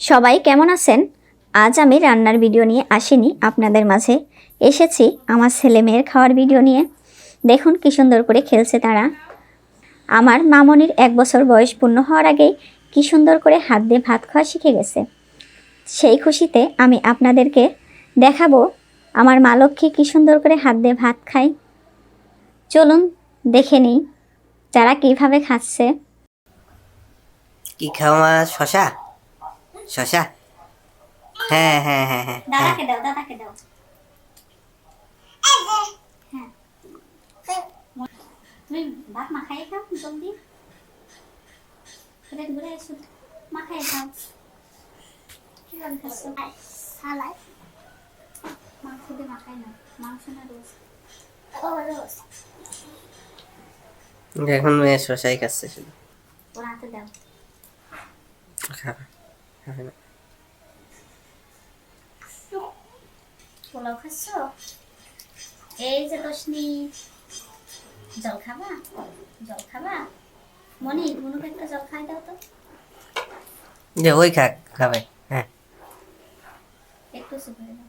সবাই কেমন আছেন? আজ আমি রান্নার ভিডিও নিয়ে আসিনি আপনাদের মাঝে, এসেছি আমার ছেলে মেয়ের খাওয়ার ভিডিও নিয়ে। দেখুন কি সুন্দর করে খেলছে তারা। আমার মামনির 1 বছর বয়স পূর্ণ হওয়ার আগেই কি সুন্দর করে হাত দিয়ে ভাত খাওয়া শিখে গেছে। সেই খুশিতে আমি আপনাদেরকে দেখাবো আমার মা লক্ষ্মী কি সুন্দর করে হাত দিয়ে ভাত খায়। চলুন দেখে নিই যারা কিভাবে খাচ্ছে। কি খাওয়া? শশা শশা হ্যাঁ হ্যাঁ হ্যাঁ হ্যাঁ দাদাকে দাও, দাদাকে দাও। হ্যাঁ, তুমি ভাত মাখাই খাও জলদি, প্লেট ঘুরে এসো, মাখাই খাও। কিভাবে খাচ্ছ? সালাই মাংস দিয়ে মাখাই না, মাংস না রোজ। ও রোজ এখন শশাই খাচ্ছে শুধু। ওর হাতে দাও। খাবে খাবে না। পোলাও খাচ্ছ? এই যে দশনি, জল খাবা? জল খাবা? মনি, মনুকে একটা জল খাই দাও তো। যে ওই খাক খাবে। হ্যাঁ একটু চুপ করে দাও।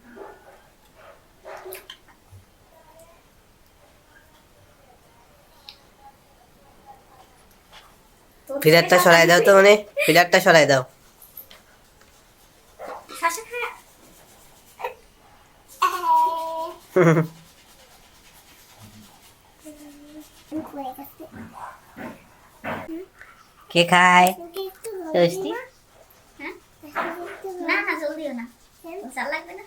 ফিলারটা সরাই দাও তো, মানে ফিলারটা সরাই দাও। শশা খা। কে খায়? ষষ্ঠী হ্যাঁ? না না, জল দিও না, জাল লাগবে না।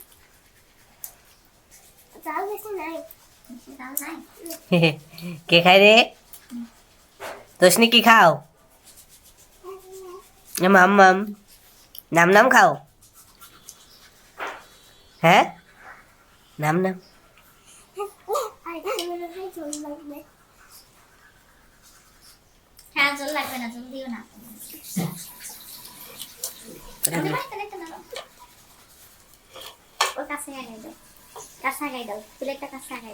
জাল বেশি নাই, বেশি জাল নাই। কে খায় রে? তোষনি কি খাও? মাম মাম নাম নাম খাও। হ্যাঁ নাম নাম। হ্যাঁ, জল লাগবে না, জল দিও না। ওর কাছে আগাই দাও, কাছে আগাই দাও, প্লেটটা কাছে আগাই